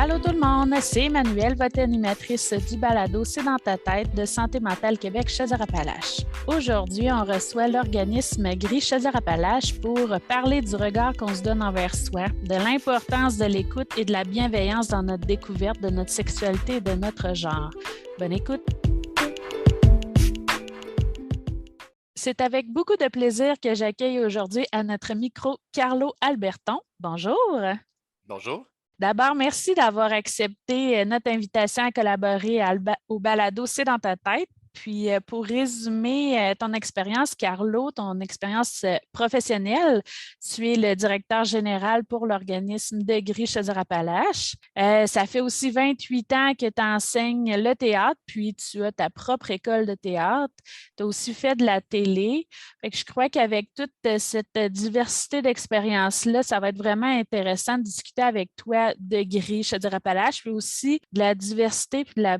Allô tout le monde, c'est Emmanuelle, votre animatrice du balado C'est dans ta tête de Santé mentale Québec Chaudière-Appalaches. Aujourd'hui, on reçoit l'organisme Gris Chaudière-Appalaches pour parler du regard qu'on se donne envers soi, de l'importance de l'écoute et de la bienveillance dans notre découverte de notre sexualité et de notre genre. Bonne écoute! C'est avec beaucoup de plaisir que j'accueille aujourd'hui à notre micro Carlo Alberton. Bonjour! Bonjour. D'abord, merci d'avoir accepté notre invitation à collaborer au balado C'est dans ta tête. Puis, pour résumer ton expérience, Carlo, ton expérience professionnelle, tu es le directeur général pour l'organisme de Gris Chaudière-Appalaches. Ça fait aussi 28 ans que tu enseignes le théâtre, puis tu as ta propre école de théâtre. Tu as aussi fait de la télé. Fait que je crois qu'avec toute cette diversité d'expériences-là, ça va être vraiment intéressant de discuter avec toi de Gris Chaudière-Appalaches, puis aussi de la diversité puis de la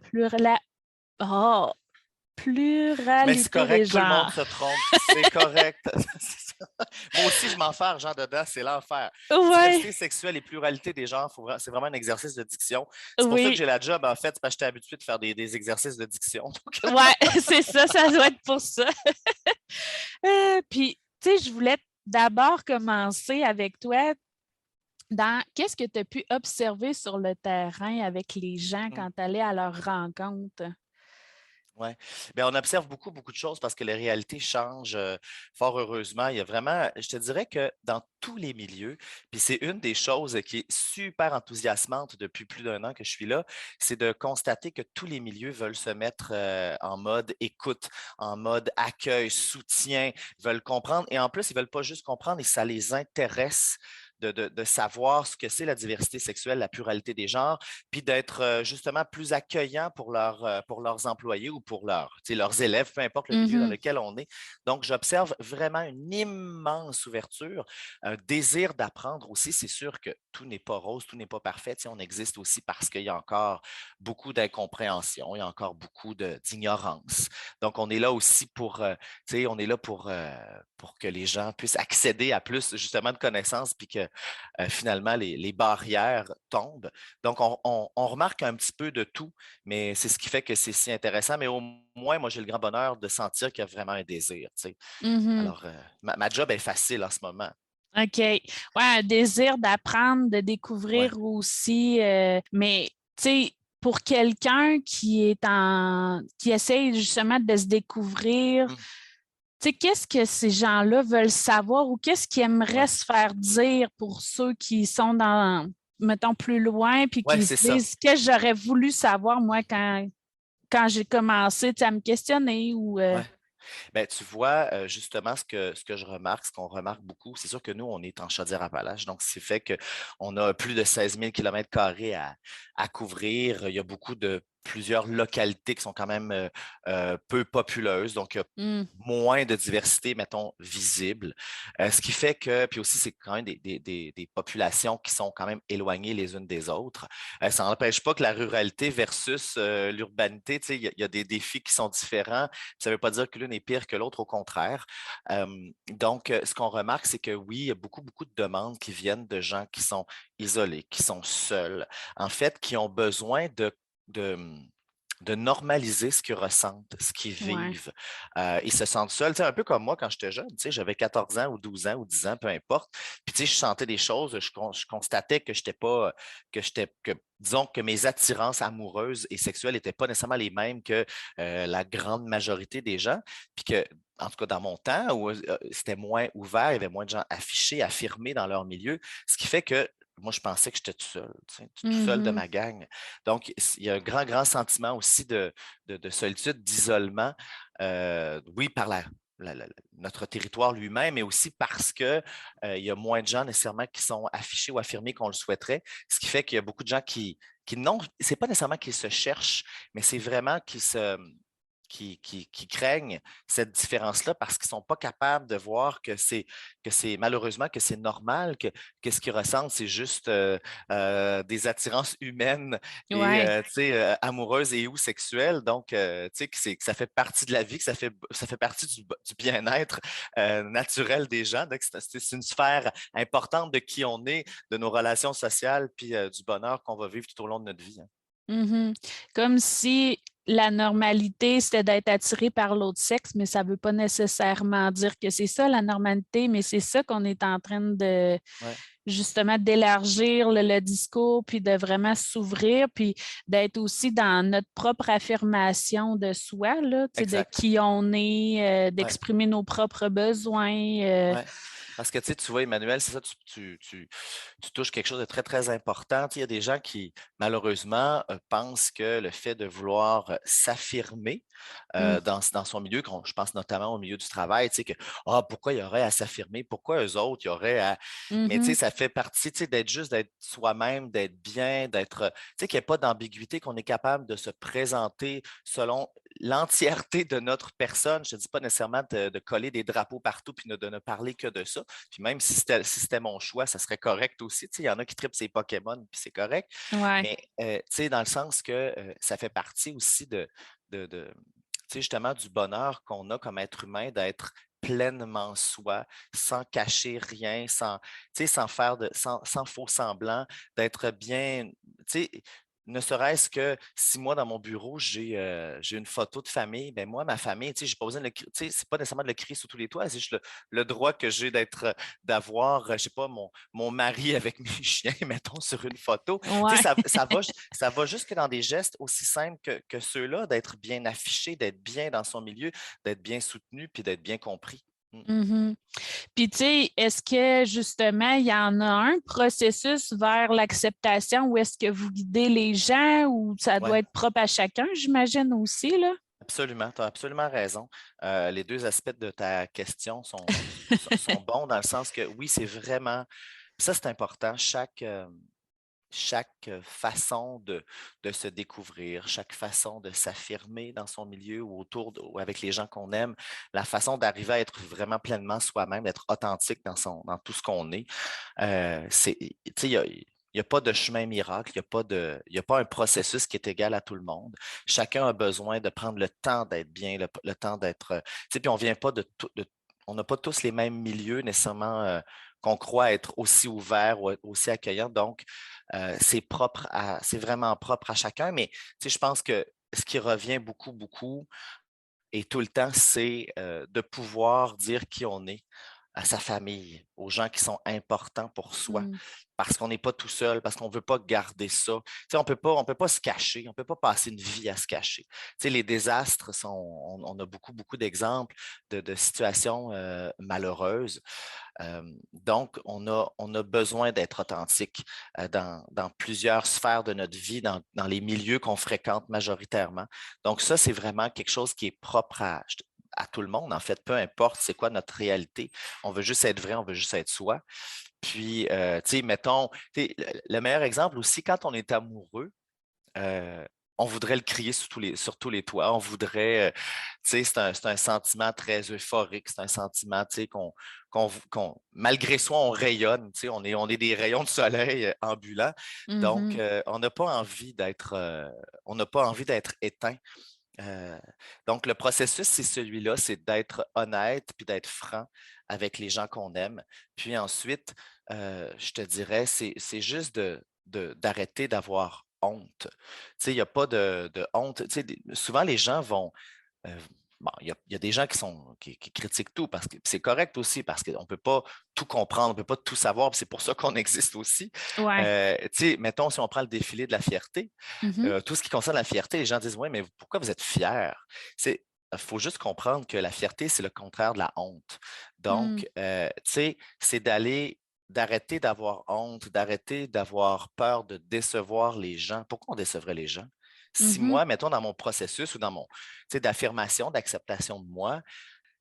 Mais c'est pluralité des correct, tout le monde genres. se trompe. C'est correct. C'est ça. Moi aussi, je m'en fais argent dedans, c'est l'enfer. Oui, Diversité sexuelle et pluralité des genres, c'est vraiment un exercice de diction. C'est pour ça que oui, j'ai la job, en fait, c'est parce que j'étais habitué de faire des exercices de diction. ouais, c'est ça, ça doit être pour ça. Puis, tu sais, je voulais d'abord commencer avec toi dans qu'est-ce que tu as pu observer sur le terrain avec les gens Donc, quand tu allais à leur rencontre? ouais. Bien, on observe beaucoup, beaucoup de choses parce que les réalités changent fort heureusement. Il y a vraiment, je te dirais que dans tous les milieux, puis c'est une des choses qui est super enthousiasmante depuis plus d'un an que je suis là, c'est de constater que tous les milieux veulent se mettre en mode écoute, en mode accueil, soutien, veulent comprendre. Et en plus, ils ne veulent pas juste comprendre, et ça les intéresse de savoir ce que c'est la diversité sexuelle, la pluralité des genres, puis d'être justement plus accueillant pour leurs employés ou pour leurs élèves, peu importe le milieu dans Mhm, lequel on est. Donc, j'observe vraiment une immense ouverture, un désir d'apprendre aussi. C'est sûr que tout n'est pas rose, tout n'est pas parfait. On existe aussi parce qu'il y a encore beaucoup d'incompréhension, il y a encore beaucoup d'ignorance. Donc, on est là aussi on est là pour que les gens puissent accéder à plus justement de connaissances, puis que finalement les barrières tombent. Donc, on remarque un petit peu de tout, mais c'est ce qui fait que c'est si intéressant. Mais au moins, moi, j'ai le grand bonheur de sentir qu'il y a vraiment un désir. mhm. Alors, ma job est facile en ce moment. OK. Ouais, un désir d'apprendre, de Ouais. découvrir aussi. Mais, tu sais, pour quelqu'un qui essaye justement de se découvrir, Mm. tu sais, qu'est-ce que ces gens-là veulent savoir ou qu'est-ce qu'ils aimeraient Ouais. se faire dire pour ceux qui sont mettons, plus loin, puis Ouais, qui se c'est ça. disent, qu'est-ce que j'aurais voulu savoir, moi, quand j'ai commencé, tu sais, à me questionner ou. Ouais. Ben, tu vois, justement, ce que je remarque, ce qu'on remarque beaucoup, c'est sûr que nous, on est en Chaudière-Appalaches, donc c'est fait qu'on a plus de 16 000 km² à couvrir. Il y a beaucoup de plusieurs localités qui sont quand même peu populeuses, donc il y a Hmm. moins de diversité, mettons, visible. Ce qui fait que, puis aussi, c'est quand même des populations qui sont quand même éloignées les unes des autres. Ça n'empêche pas que la ruralité versus l'urbanité, tu sais, il y a des défis qui sont différents. Ça ne veut pas dire que l'une est pire que l'autre, au contraire. Donc, ce qu'on remarque, c'est que oui, il y a beaucoup, beaucoup de demandes qui viennent de gens qui sont isolés, qui sont seuls, en fait, qui ont besoin de, de normaliser ce qu'ils ressentent, ce qu'ils Ouais. vivent. Ils se sentent seuls. Tu sais, un peu comme moi quand j'étais jeune, tu sais, j'avais 14 ans ou 12 ans ou 10 ans, peu importe. Puis, tu sais, je sentais des choses, je constatais que j'étais pas, disons que mes attirances amoureuses et sexuelles n'étaient pas nécessairement les mêmes que la grande majorité des gens. Puis que, en tout cas, dans mon temps, où c'était moins ouvert, il y avait moins de gens affichés, affirmés dans leur milieu, ce qui fait que moi, je pensais que j'étais tout seul, tu sais, tout seul de Mhm. ma gang. Donc, il y a un grand, grand sentiment aussi de solitude, d'isolement, oui, par notre territoire lui-même, mais aussi parce que, il y a moins de gens nécessairement qui sont affichés ou affirmés qu'on le souhaiterait, ce qui fait qu'il y a beaucoup de gens qui n'ont, c'est pas nécessairement qu'ils se cherchent, mais c'est vraiment qui craignent cette différence-là parce qu'ils ne sont pas capables de voir que c'est malheureusement que c'est normal, que ce qu'ils ressentent, c'est juste des attirances humaines et Ouais. tu sais, amoureuses et ou sexuelles. Donc, tu sais, que ça fait partie de la vie, que ça fait partie du bien-être naturel des gens. Donc, c'est une sphère importante de qui on est, de nos relations sociales, puis du bonheur qu'on va vivre tout au long de notre vie, hein. Mhm. Comme si la normalité, c'était d'être attiré par l'autre sexe, mais ça ne veut pas nécessairement dire que c'est ça la normalité, mais c'est ça qu'on est en train de Ouais, justement d'élargir le discours, puis de vraiment s'ouvrir, puis d'être aussi dans notre propre affirmation de soi, là, tu sais, de exact. qui on est, Ouais. d'exprimer nos propres besoins. Ouais. Parce que tu vois, Emmanuel, c'est ça, tu touches quelque chose de très, très important. Tu sais, il y a des gens qui, malheureusement, pensent que le fait de vouloir s'affirmer Mm. dans son milieu, je pense notamment au milieu du travail, tu sais, que ah, pourquoi il y aurait à s'affirmer? Pourquoi eux autres, il y aurait à. Mais tu sais, Mhm. ça fait partie, tu sais, d'être soi-même, d'être bien, tu sais, qu'il n'y ait pas d'ambiguïté, qu'on est capable de se présenter selon l'entièreté de notre personne. Je ne te dis pas nécessairement de coller des drapeaux partout puis de ne parler que de ça. Puis même si c'était mon choix, ça serait correct aussi. Tu sais, il y en a qui trippent ces Pokémon, puis c'est correct. Ouais. Mais tu sais, dans le sens que ça fait partie aussi de tu sais, justement, du bonheur qu'on a comme être humain d'être pleinement soi, sans cacher rien, tu sais, sans faire sans faux semblant, d'être bien, tu sais, ne serait-ce que si moi, dans mon bureau, j'ai une photo de famille, ben moi, ma famille, tu sais, j'ai pas besoin de tu sais, c'est pas nécessairement de le crier sur tous les toits, c'est juste le droit que j'ai d'avoir, je sais pas, mon mari avec mes chiens, mettons, sur une photo. Tu sais, Ouais. ça va jusque dans des gestes aussi simples que ceux-là, d'être bien affiché, d'être bien dans son milieu, d'être bien soutenu, puis d'être bien compris. Mm. Mhm. Puis, tu sais, est-ce que justement, il y en a un processus vers l'acceptation où est-ce que vous guidez les gens ou ça Ouais. doit être propre à chacun, j'imagine aussi, là? Absolument, tu as absolument raison. Les deux aspects de ta question sont bons dans le sens que oui, c'est vraiment, ça c'est important, chaque façon de se découvrir, chaque façon de s'affirmer dans son milieu ou ou avec les gens qu'on aime, la façon d'arriver à être vraiment pleinement soi-même, d'être authentique dans tout ce qu'on est. Tu sais, il n'y a pas de chemin miracle, il y a pas un processus qui est égal à tout le monde. Chacun a besoin de prendre le temps d'être bien, le temps d'être. Tu sais, puis on vient pas on n'a pas tous les mêmes milieux nécessairement qu'on croit être aussi ouverts ou aussi accueillants. Donc, c'est vraiment propre à chacun. Mais tu sais, je pense que ce qui revient beaucoup, beaucoup et tout le temps, c'est de pouvoir dire qui on est à sa famille, aux gens qui sont importants pour soi, Mm. parce qu'on n'est pas tout seul, parce qu'on ne veut pas garder ça. Tu sais, on peut pas se cacher, on ne peut pas passer une vie à se cacher. Tu sais, les désastres on a beaucoup, beaucoup d'exemples de situations malheureuses. Donc, on a besoin d'être authentique dans plusieurs sphères de notre vie, dans les milieux qu'on fréquente majoritairement. Donc, ça, c'est vraiment quelque chose qui est propre à tout le monde, en fait, peu importe c'est quoi notre réalité. On veut juste être vrai, on veut juste être soi. Puis, tu sais, mettons, tu sais, le meilleur exemple aussi, quand on est amoureux, euh, on voudrait le crier sur tous les toits. On voudrait, tu sais, c'est un sentiment très euphorique. C'est un sentiment, tu sais, malgré soi, on rayonne. Tu sais, on est des rayons de soleil ambulants. Donc, Mhm. on n'a pas envie d'être éteint. Euh, donc, le processus, c'est celui-là, c'est d'être honnête puis d'être franc avec les gens qu'on aime. Puis ensuite, je te dirais, c'est juste d'arrêter d'avoir honte. Tu sais, il n'y a pas de honte. Tu sais, souvent, les gens vont, euh, bon, il y a des gens qui critiquent tout parce que c'est correct aussi parce qu'on ne peut pas tout comprendre, on ne peut pas tout savoir, puis c'est pour ça qu'on existe aussi. Ouais. Tu sais, mettons, si on prend le défilé de la fierté, Mhm. tout ce qui concerne la fierté, les gens disent, oui, mais pourquoi vous êtes fier? Il faut juste comprendre que la fierté, c'est le contraire de la honte. Mm. Donc, tu sais, c'est d'arrêter d'avoir honte, d'arrêter d'avoir peur de décevoir les gens. Pourquoi on décevrait les gens? Si Mhm. moi, mettons, dans mon processus ou dans mon, tu sais, d'affirmation, d'acceptation de moi,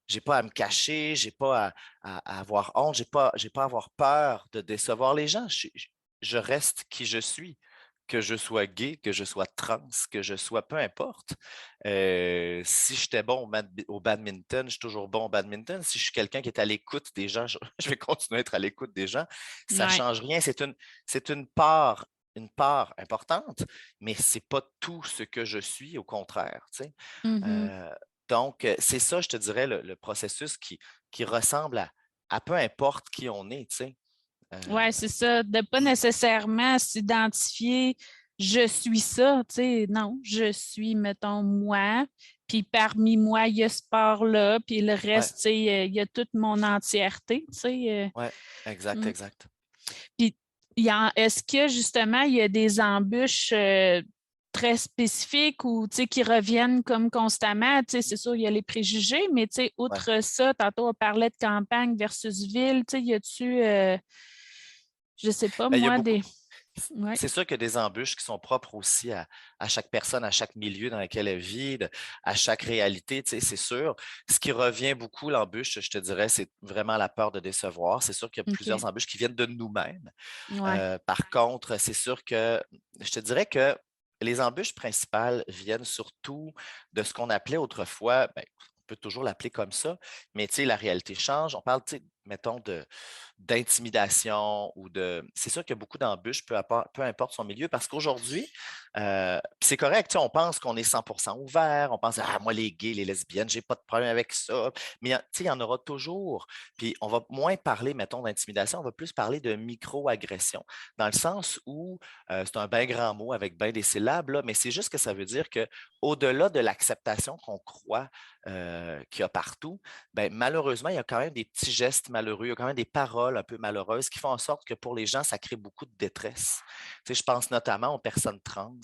j'ai pas à me cacher, j'ai pas à avoir honte, j'ai pas à avoir peur de décevoir les gens. Je reste qui je suis. que je sois gay, que je sois trans, que je sois peu importe. Si j'étais bon au badminton, je suis toujours bon au badminton. Si je suis quelqu'un qui est à l'écoute des gens, je vais continuer à être à l'écoute des gens. Ça ne Ouais. change rien. C'est une part importante, mais ce n'est pas tout ce que je suis, au contraire. Tu sais. Mhm. Euh, donc, c'est ça, je te dirais, le processus qui ressemble à peu importe qui on est. Tu sais. Ouais, c'est ça, de pas nécessairement s'identifier, je suis ça, tu sais, non, je suis, mettons, moi, puis parmi moi, il y a ce part-là, puis le ouais, reste, tu sais, il y a toute mon entièreté, tu sais. ouais, exact, Mm. exact. Puis, est-ce que justement, il y a des embûches très spécifiques ou tu sais, qui reviennent comme constamment? Tu sais, c'est sûr, il y a les préjugés, mais tu sais, Ouais. outre ça, tantôt on parlait de campagne versus ville, tu sais, y a-tu, je sais pas, Ben, il y a moi, beaucoup. des. Ouais. C'est sûr qu'il y a des embûches qui sont propres aussi à chaque personne, à chaque milieu dans lequel elle vit, à chaque réalité, tu sais, c'est sûr. Ce qui revient beaucoup, l'embûche, je te dirais, c'est vraiment la peur de décevoir. C'est sûr qu'il y a OK. plusieurs embûches qui viennent de nous-mêmes. Ouais. Par contre, c'est sûr que je te dirais que les embûches principales viennent surtout de ce qu'on appelait autrefois, ben, on peut toujours l'appeler comme ça, mais tu sais, la réalité change. On parle, tu sais, mettons, d'intimidation ou de. C'est sûr qu'il y a beaucoup d'embûches, peu importe son milieu, parce qu'aujourd'hui, puis c'est correct, tu sais, on pense qu'on est 100% ouvert, on pense, ah, moi, les gays, les lesbiennes, j'ai pas de problème avec ça. Mais tu sais, il y en aura toujours. Puis on va moins parler, mettons, d'intimidation, on va plus parler de micro-agression, dans le sens où c'est un bien grand mot avec bien des syllabes, là, mais c'est juste que ça veut dire que au-delà de l'acceptation qu'on croit qu'il y a partout, ben, malheureusement, il y a quand même des petits gestes malheureux, il y a quand même des paroles un peu malheureuses qui font en sorte que pour les gens, ça crée beaucoup de détresse. Tu sais, je pense notamment aux personnes trans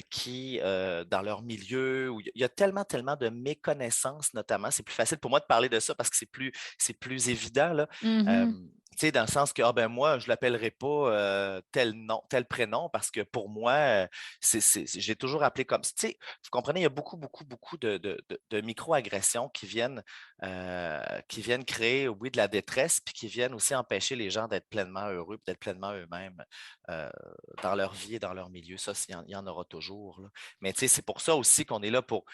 qui, dans leur milieu, où il y a tellement, tellement de méconnaissances, notamment, c'est plus facile pour moi de parler de ça parce que c'est plus évident, là. Mhm. Tu sais, dans le sens que, ah ben moi, je ne l'appellerai pas tel nom, tel prénom parce que pour moi, j'ai toujours appelé comme ça. Tu sais, vous comprenez, il y a beaucoup, beaucoup, beaucoup de micro-agressions qui viennent créer, oui, de la détresse, puis qui viennent aussi empêcher les gens d'être pleinement heureux, d'être pleinement eux-mêmes euh, dans leur vie et dans leur milieu. Ça, il y en aura toujours, là. Mais tu sais, c'est pour ça aussi qu'on est là pour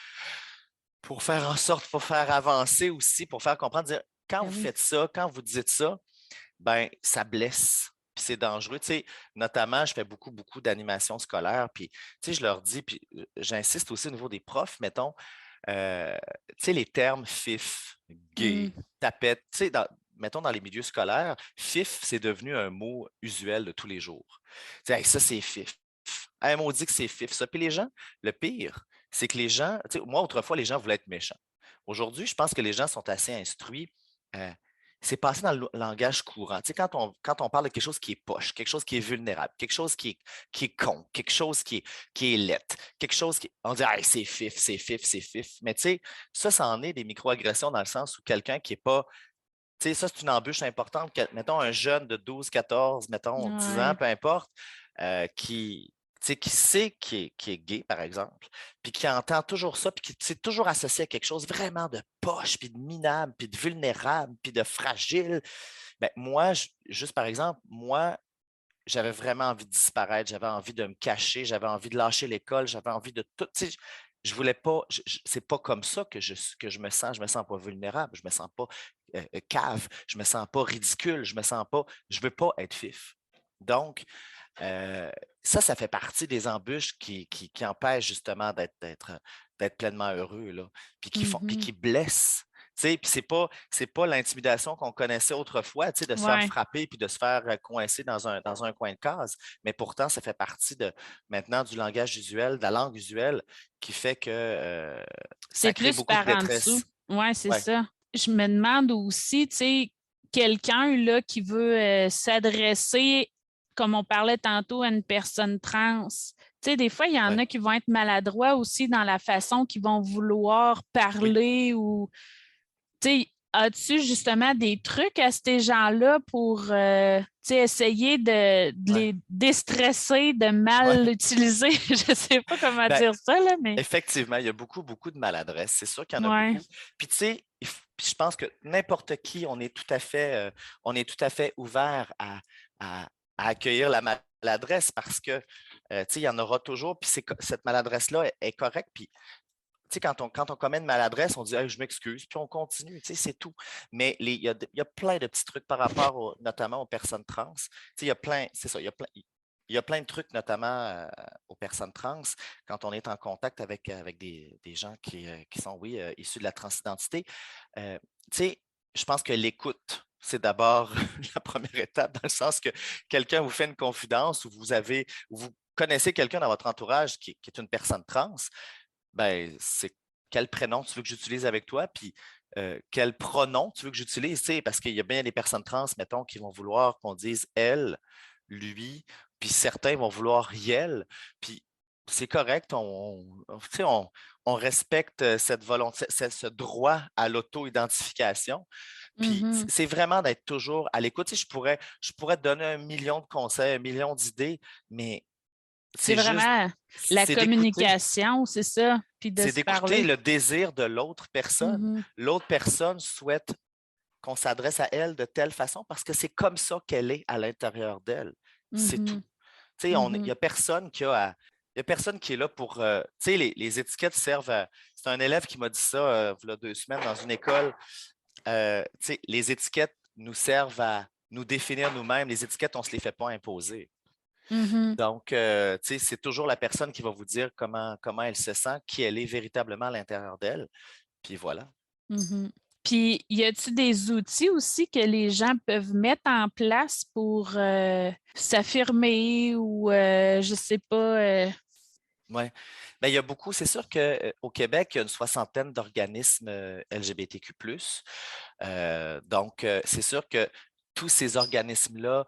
faire en sorte, pour faire avancer aussi, pour faire comprendre, dire, quand Ben vous oui. faites ça, quand vous dites ça, ben ça blesse. Puis c'est dangereux. Tu sais, notamment, je fais beaucoup, beaucoup d'animations scolaires. Puis, tu sais, je leur dis, puis j'insiste aussi au niveau des profs, mettons, euh, tu sais, les termes fif, Mm. gay, tapette, tu sais, mettons dans les milieux scolaires, fif, c'est devenu un mot usuel de tous les jours. Tu sais, hey, ça, c'est fif. Hey, on dit que c'est fif, ça. Puis les gens, le pire, c'est que les gens, tu sais, moi, autrefois, les gens voulaient être méchants. Aujourd'hui, je pense que les gens sont assez instruits. euh, c'est passé dans le langage courant. Tu sais, quand on parle de quelque chose qui est poche, quelque chose qui est vulnérable, quelque chose qui est con, quelque chose qui est laid, quelque chose qui. On dit, hey, c'est fif, c'est fif, c'est fif. Mais tu sais, ça en est des microagressions dans le sens où quelqu'un qui n'est pas. Tu sais, ça, c'est une embûche importante. Mettons un jeune de 12, 14, mettons 10 ans, Ouais. peu importe, tu sais, qui sait qui est gay, par exemple, puis qui entend toujours ça, puis qui s'est toujours associé à quelque chose vraiment de poche, puis de minable, puis de vulnérable, puis de fragile. Ben, moi, juste par exemple, moi, j'avais vraiment envie de disparaître, j'avais envie de me cacher, j'avais envie de lâcher l'école, j'avais envie de tout. Tu sais, je voulais pas, c'est pas comme ça que je me sens. Je me sens pas vulnérable, je me sens pas cave, je me sens pas ridicule, je me sens pas, je veux pas être fif. Donc, euh, ça fait partie des embûches qui empêchent justement d'être pleinement heureux, là, puis Mhm. qui blessent. Tu sais, puis c'est pas l'intimidation qu'on connaissait autrefois, tu sais, de se faire Ouais. frapper puis de se faire coincer dans un coin de case. Mais pourtant, ça fait partie maintenant du langage usuel, de la langue usuelle, qui fait que C'est ça crée plus beaucoup de par en dessous. détresse. Ouais, c'est Ouais, ça. Je me demande aussi, tu sais, quelqu'un là qui veut s'adresser, comme on parlait tantôt, à une personne trans. Tu sais, des fois, il y en ouais. a qui vont être maladroits aussi dans la façon qu'ils vont vouloir Oui. parler ou, tu sais, as-tu justement des trucs à ces gens-là pour, tu sais, essayer de Ouais. les déstresser, de mal Ouais. l'utiliser? Je sais pas comment Ben, dire ça, là, mais effectivement, il y a beaucoup, beaucoup de maladresse. C'est sûr qu'il y en a ouais. beaucoup. Puis tu sais, puis je pense que n'importe qui, on est tout à fait ouvert à accueillir la maladresse parce que Il y en aura toujours, puis cette maladresse-là est correcte. Puis quand on commet une maladresse, on dit hey, je m'excuse, puis on continue, c'est tout. Mais il y a plein de petits trucs par rapport notamment aux personnes trans. Il y a plein, c'est ça, il y a plein de trucs, notamment aux personnes trans, quand on est en contact avec des gens qui sont, oui, issus de la transidentité. Euh, je pense que l'écoute, c'est d'abord la première étape, dans le sens que quelqu'un vous fait une confidence ou vous connaissez quelqu'un dans votre entourage qui est une personne trans, ben, c'est quel prénom tu veux que j'utilise avec toi, puis quel pronom tu veux que j'utilise, parce qu'il y a bien des personnes trans, mettons, qui vont vouloir qu'on dise elle, lui, puis certains vont vouloir yel, puis c'est correct, on respecte cette volonté, ce droit à l'auto-identification. Puis Mhm. c'est vraiment d'être toujours à l'écoute. Je pourrais te donner 1 million de conseils, 1 million d'idées, mais C'est c'est juste, vraiment la c'est d'écouter. communication, c'est ça, puis de C'est se d'écouter parler. le désir de l'autre personne. Mhm. L'autre personne souhaite qu'on s'adresse à elle de telle façon parce que c'est comme ça qu'elle est à l'intérieur d'elle. C'est tout. Mhm. Il n'y Mhm. a personne il y a personne qui est là pour. Les étiquettes servent à. C'est un élève qui m'a dit ça il y a 2 semaines dans une école. Les étiquettes nous servent à nous définir nous-mêmes. Les étiquettes, on ne se les fait pas imposer. Mhm. Donc, c'est toujours la personne qui va vous dire comment elle se sent, qui elle est véritablement à l'intérieur d'elle. Puis voilà. Mhm. Puis, y a-t-il des outils aussi que les gens peuvent mettre en place pour s'affirmer ou, je sais pas. Oui. Ben, il y a beaucoup. C'est sûr qu'au Québec, il y a une soixantaine d'organismes LGBTQ+. Donc, c'est sûr que tous ces organismes-là,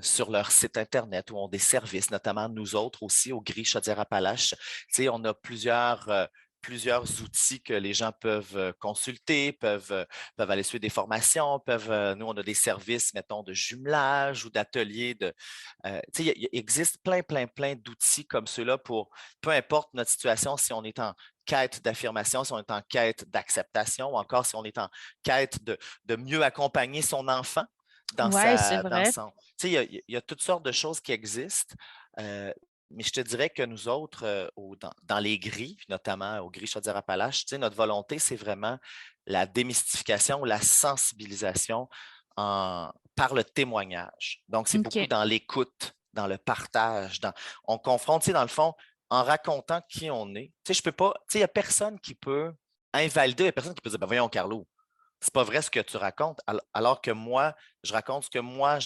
sur leur site Internet, où ont des services, notamment nous autres aussi, au Gris Chaudière-Appalaches, on a plusieurs outils que les gens peuvent consulter, peuvent aller suivre des formations, nous, on a des services, mettons, de jumelage ou d'ateliers il existe plein, plein, plein d'outils comme ceux-là pour, peu importe notre situation, si on est en quête d'affirmation, si on est en quête d'acceptation, ou encore si on est en quête de mieux accompagner son enfant dans Ouais, c'est sa, dans vrai. son. Il y a toutes sortes de choses qui existent. euh, mais je te dirais que nous autres, dans les grilles, notamment au Gris Chaudière-Appalaches, notre volonté, c'est vraiment la démystification, la sensibilisation par le témoignage. Donc, c'est beaucoup OK. dans l'écoute, dans le partage. On confronte, dans le fond, en racontant qui on est. Je peux pas, il n'y a personne qui peut invalider, il n'y a personne qui peut dire, ben voyons, Carlo, c'est pas vrai ce que tu racontes, alors que moi, je raconte ce que moi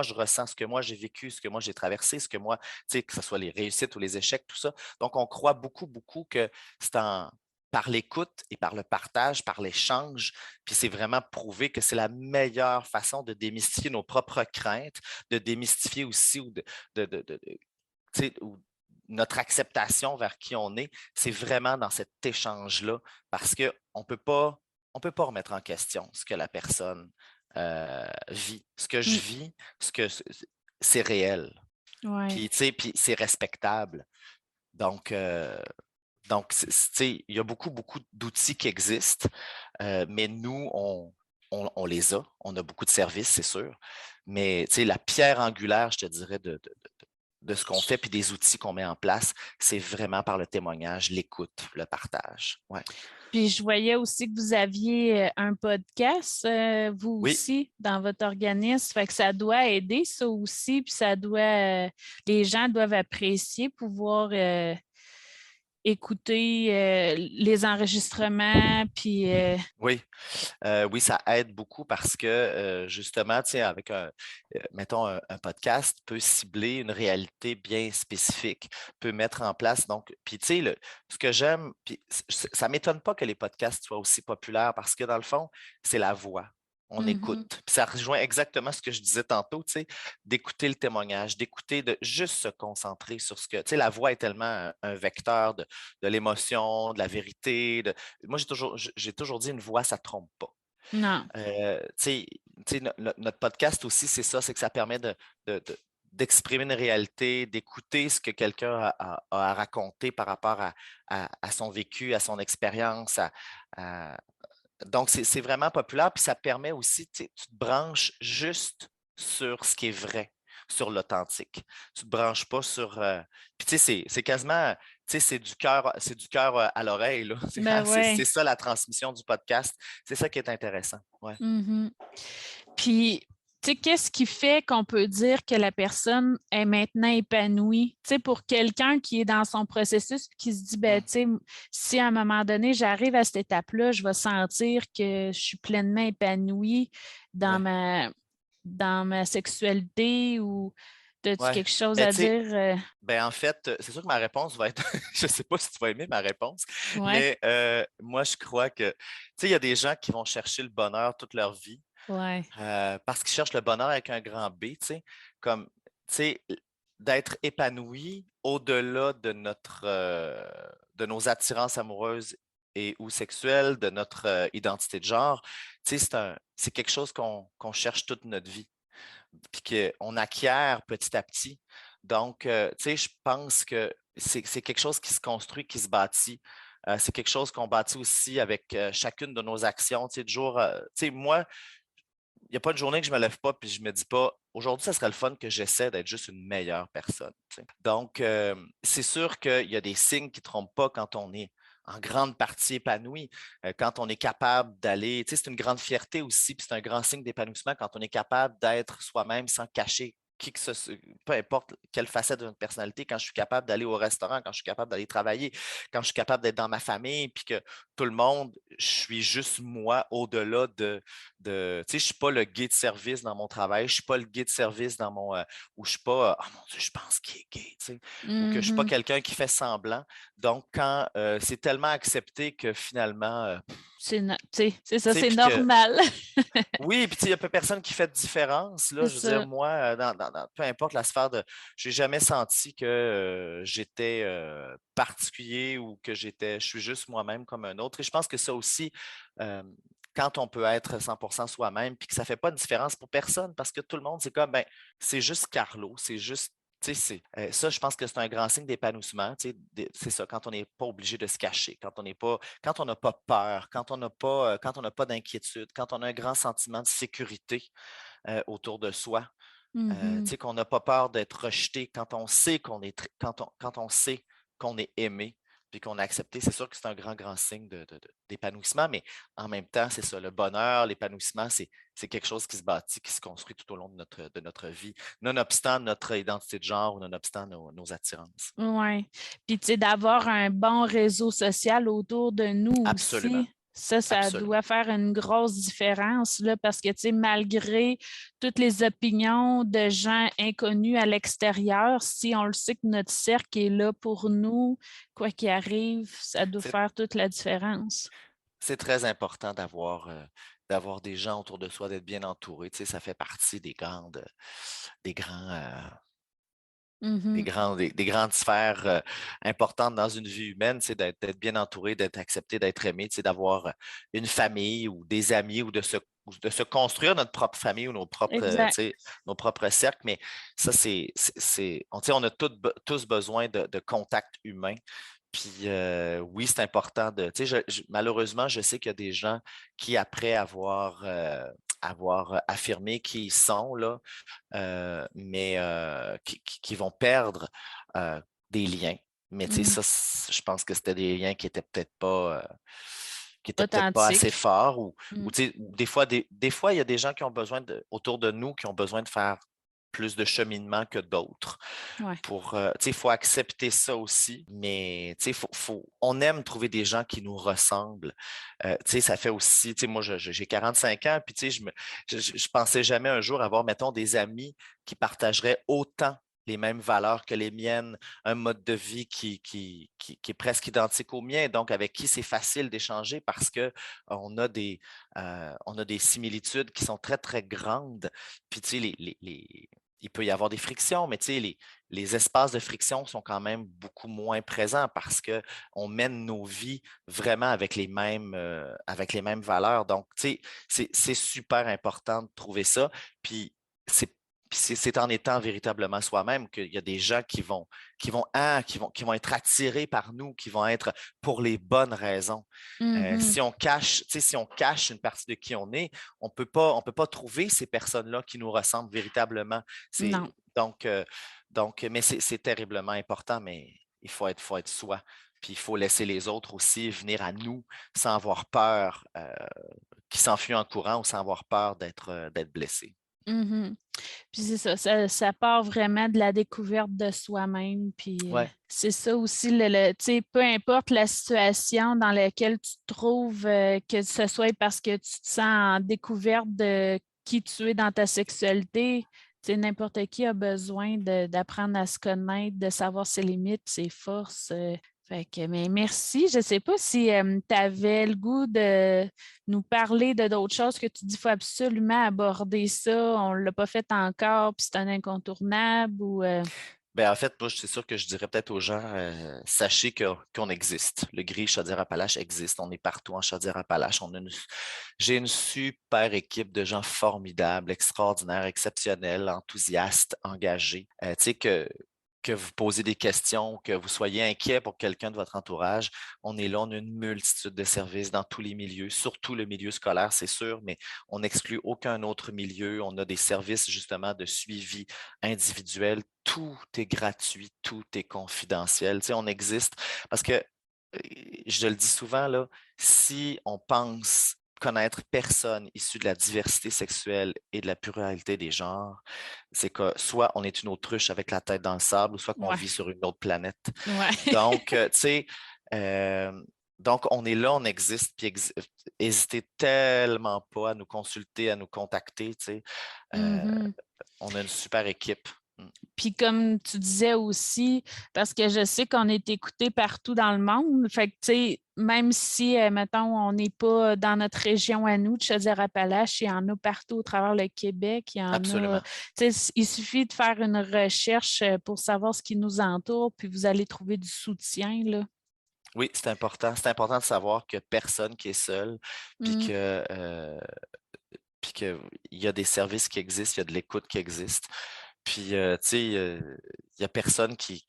je ressens, ce que moi j'ai vécu, ce que moi j'ai traversé, que ce soit les réussites ou les échecs, tout ça. Donc, on croit beaucoup, beaucoup que c'est par l'écoute et par le partage, par l'échange, puis c'est vraiment prouvé que c'est la meilleure façon de démystifier nos propres craintes, de démystifier aussi ou notre acceptation vers qui on est, c'est vraiment dans cet échange-là, parce qu'on ne peut pas remettre en question ce que la personne vit. Ce que je Mm. vis, c'est réel. Ouais. Puis c'est respectable. Donc, il y a beaucoup, beaucoup d'outils qui existent, mais nous, on les a. On a beaucoup de services, c'est sûr. Mais la pierre angulaire, je te dirais, de ce qu'on fait puis des outils qu'on met en place, c'est vraiment par le témoignage, l'écoute, le partage. Ouais. Puis je voyais aussi que vous aviez un podcast, vous Oui, aussi, dans votre organisme. Fait que ça doit aider, ça aussi, puis les gens doivent apprécier pouvoir écouter les enregistrements, puis oui. Oui, ça aide beaucoup parce que justement, avec mettons, un podcast peut cibler une réalité bien spécifique, peut mettre en place. Donc, puis tu sais, ce que j'aime, puis ça ne m'étonne pas que les podcasts soient aussi populaires parce que dans le fond, c'est la voix. On écoute. mhm, Puis ça rejoint exactement ce que je disais tantôt, d'écouter le témoignage, d'écouter, de juste se concentrer sur ce que. La voix est tellement un vecteur de l'émotion, de la vérité. Moi, j'ai toujours dit une voix, ça ne trompe pas. non. Notre podcast aussi, c'est ça, c'est que ça permet de- de- d'exprimer une réalité, d'écouter ce que quelqu'un a à raconter par rapport à son vécu, à son expérience. Donc, c'est vraiment populaire, puis ça permet aussi, tu te branches juste sur ce qui est vrai. sur l'authentique. Tu ne te branches pas sur. Puis tu sais, c'est quasiment. Tu sais, c'est du cœur à l'oreille, là. Ben C'est ouais. ça la transmission du podcast. C'est ça qui est intéressant. Ouais. Mhm. Puis, tu sais, qu'est-ce qui fait qu'on peut dire que la personne est maintenant épanouie? Tu sais, pour quelqu'un qui est dans son processus et qui se dit, ben, Mm. tu sais, si à un moment donné, j'arrive à cette étape-là, je vais sentir que je suis pleinement épanouie dans Ouais. ma sexualité ou as-tu Ouais. quelque chose Ben, à tu sais, dire? ben, en fait, c'est sûr que ma réponse va être, je ne sais pas si tu vas aimer ma réponse, Ouais, mais moi, je crois que, tu sais, il y a des gens qui vont chercher le bonheur toute leur vie ouais. parce qu'ils cherchent le bonheur avec un grand B, tu sais, comme, tu sais, d'être épanoui au-delà de nos attirances amoureuses et ou sexuelles, de notre identité de genre, tu sais, c'est quelque chose qu'on cherche toute notre vie puis qu'on acquiert petit à petit. Donc, tu sais, je pense que c'est quelque chose qui se construit, qui se bâtit. C'est quelque chose qu'on bâtit aussi avec chacune de nos actions. Tu sais, tu sais, moi, il n'y a pas de journée que je ne me lève pas puis je ne me dis pas, aujourd'hui, ça serait le fun que j'essaie d'être juste une meilleure personne. Tu sais. Donc, c'est sûr qu'il y a des signes qui ne trompent pas quand on est en grande partie épanoui, quand on est capable d'aller, tu sais, c'est une grande fierté aussi, puis c'est un grand signe d'épanouissement quand on est capable d'être soi-même sans cacher peu importe quelle facette de notre personnalité, quand je suis capable d'aller au restaurant, quand je suis capable d'aller travailler, quand je suis capable d'être dans ma famille, puis que tout le monde, je suis juste moi au-delà tu sais, je ne suis pas le gay de service dans mon travail, je ne suis pas le gay de service dans mon, ou je ne suis pas, oh mon Dieu, je pense qu'il est gay, tu sais, ou que je ne suis pas Mhm. quelqu'un qui fait semblant. Donc, quand c'est tellement accepté que finalement, Tu sais, c'est ça, tu sais, c'est puis que, normal. oui, puis tu sais, il n'y a pas personne qui fait de différence, C'est là, je veux dire, ça. moi, peu importe la sphère j'ai jamais senti que j'étais particulier ou que je suis juste moi-même comme un autre. Et je pense que ça aussi, euh, quand on peut être 100% soi-même, puis que ça ne fait pas de différence pour personne, parce que tout le monde, c'est comme, ben, c'est juste Carlo, c'est juste. Tu sais, ça, je pense que c'est un grand signe d'épanouissement. Tu sais, c'est ça, quand on n'est pas obligé de se cacher, quand on n'a pas peur, quand on n'a pas d'inquiétude, quand on a un grand sentiment de sécurité autour de soi, tu Mhm. sais, qu'on n'a pas peur d'être rejeté, quand on sait quand on sait qu'on est aimé, puis qu'on est accepté, c'est sûr que c'est un grand, grand signe d'épanouissement, mais en même temps, c'est ça, le bonheur, l'épanouissement, c'est quelque chose qui se bâtit, qui se construit tout au long de notre vie, nonobstant notre identité de genre ou nonobstant nos attirances. Oui. Puis, tu sais, d'avoir un bon réseau social autour de nous Absolument, aussi, ça absolument. doit faire une grosse différence, là, parce que, tu sais, malgré toutes les opinions de gens inconnus à l'extérieur, si on le sait que notre cercle est là pour nous, quoi qu'il arrive, ça doit C'est faire toute la différence. c'est très important d'avoir des gens autour de soi, d'être bien entouré. Tu sais, ça fait partie des grands, Mhm. des grandes sphères importantes dans une vie humaine, c'est d'être bien entouré, d'être accepté, d'être aimé, tu sais, d'avoir une famille ou des amis ou de se construire notre propre famille ou tu Exact. sais, nos propres cercles. Mais ça, tu sais, on a tous besoin de contact humain. Puis oui, c'est important tu sais, malheureusement, je sais qu'il y a des gens qui, après avoir affirmé qui ils sont, là, mais qui vont perdre des liens. Mais tu sais, Mm. ça, je pense que c'était des liens qui étaient peut-être pas assez Authentique. forts Mm. ou tu sais, des fois, il y a des gens qui ont besoin autour de nous qui ont besoin de faire plus de cheminement que d'autres. Ouais. Tu sais, il faut accepter ça aussi, mais tu sais, on aime trouver des gens qui nous ressemblent. Tu sais, ça fait aussi, tu sais, moi, j'ai 45 ans, puis tu sais, je pensais jamais un jour avoir, mettons, des amis qui partageraient autant les mêmes valeurs que les miennes, un mode de vie qui est presque identique au mien, donc avec qui c'est facile d'échanger parce que on a des similitudes qui sont très, très grandes. Puis, tu sais, il peut y avoir des frictions, mais tu sais, les espaces de friction sont quand même beaucoup moins présents parce qu'on mène nos vies vraiment avec les mêmes valeurs. Donc, tu sais, c'est super important de trouver ça. Puis, c'est, c'est en étant véritablement soi-même qu'il y a des gens qui vont être attirés par nous, qui vont être pour les bonnes raisons. Si on cache, si on cache une partie de qui on est, on peut pas trouver ces personnes-là qui nous ressemblent véritablement. Non. Mais c'est terriblement important, mais il faut être soi. Puis il faut laisser les autres aussi venir à nous sans avoir peur qu'ils s'enfuient en courant ou sans avoir peur d'être blessés. Puis c'est ça part vraiment de la découverte de soi-même. Puis Ouais. c'est ça aussi, peu importe la situation dans laquelle tu te trouves, que ce soit parce que tu te sens en découverte de qui tu es dans ta sexualité, n'importe qui a besoin d'apprendre à se connaître, de savoir ses limites, ses forces. Mais merci. Je ne sais pas si tu avais le goût de nous parler de d'autres choses que tu dis qu'il faut absolument aborder ça. On ne l'a pas fait encore, puis c'est un incontournable ou. En fait, moi, c'est sûr que je dirais peut-être aux gens, sachez qu'on existe. Le Gris Chaudière-Appalaches existe. On est partout en Chaudière-Appalaches. J'ai une super équipe de gens formidables, extraordinaires, exceptionnels, enthousiastes, engagés. Tu sais, que vous posez des questions, que vous soyez inquiet pour quelqu'un de votre entourage, on est là, on a une multitude de services dans tous les milieux, surtout le milieu scolaire, c'est sûr, mais on n'exclut aucun autre milieu. On a des services justement de suivi individuel. Tout est gratuit, tout est confidentiel. Tu sais, on existe parce que, je le dis souvent, là, si on pense connaître personne issue de la diversité sexuelle et de la pluralité des genres, c'est que soit on est une autruche avec la tête dans le sable, ou soit qu'on vit sur une autre planète. Ouais. Donc, tu sais, donc on est là, on existe, puis n'hésitez tellement pas à nous consulter, à nous contacter, tu sais. On a une super équipe. Puis comme tu disais aussi, parce que je sais qu'on est écouté partout dans le monde, fait que tu sais, même si, mettons, on n'est pas dans notre région à nous, de Chaudière-Appalaches, il y en a partout au travers le Québec, il y en Absolument. il suffit de faire une recherche pour savoir ce qui nous entoure, puis vous allez trouver du soutien, là. Oui, c'est important. C'est important de savoir qu'il n'y a personne qui est seul, puis qu'il y a des services qui existent, il y a de l'écoute qui existe. Puis, tu sais, il n'y a personne qui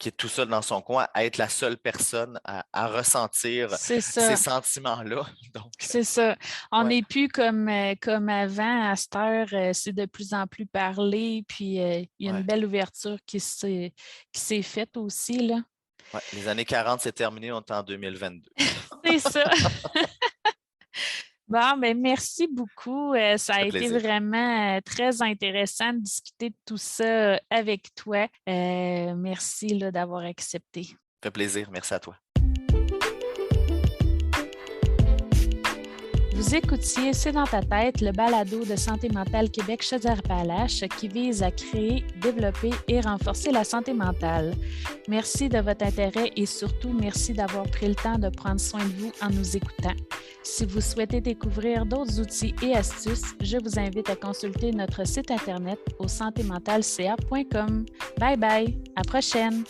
est tout seul dans son coin à être la seule personne à ressentir ces sentiments-là. C'est ça. On n'est plus comme avant. À cette heure, c'est de plus en plus parlé. Puis, il y a une belle ouverture qui s'est faite aussi, là. Ouais, les années 40, c'est terminé. On est en 2022. C'est ça. Bon, ben merci beaucoup. Ça a été vraiment très intéressant de discuter de tout ça avec toi. Merci d'avoir accepté. Ça fait plaisir. Merci à toi. Vous écoutiez C'est dans ta tête, le balado de Santé mentale Québec Chaudière-Appalaches qui vise à créer, développer et renforcer la santé mentale. Merci de votre intérêt et surtout merci d'avoir pris le temps de prendre soin de vous en nous écoutant. Si vous souhaitez découvrir d'autres outils et astuces, je vous invite à consulter notre site internet au santémentalca.com. Bye bye, à la prochaine!